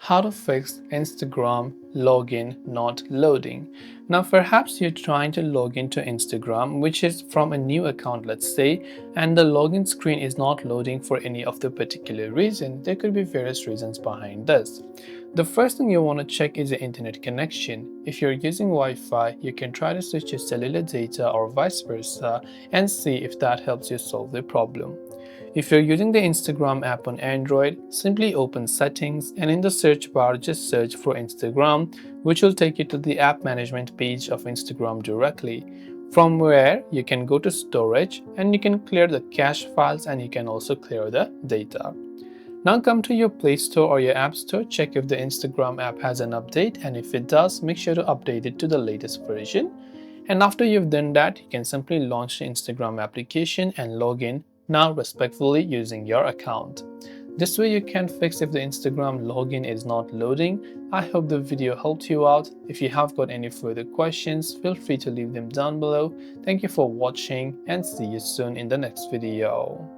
How to fix Instagram login not loading. Now perhaps you're trying to log into Instagram, which is from a new account, let's say, and the login screen is not loading for any of the particular reason. There could be various reasons behind this. The first thing you want to check is the internet connection. If you're using Wi-Fi, you can try to switch your cellular data or vice versa and see if that helps you solve the problem. If you're using the Instagram app on Android, simply open Settings and in the search bar just search for Instagram, which will take you to the app management page of Instagram directly. From where you can go to storage and you can clear the cache files and you can also clear the data. Now come to your Play Store or your App Store, check if the Instagram app has an update, and if it does, make sure to update it to the latest version. And after you've done that, you can simply launch the Instagram application and log in, now respectfully using your account. This way you can fix if the Instagram login is not loading. I hope the video helped you out. If you have got any further questions, feel free to leave them down below. Thank you for watching and see you soon in the next video.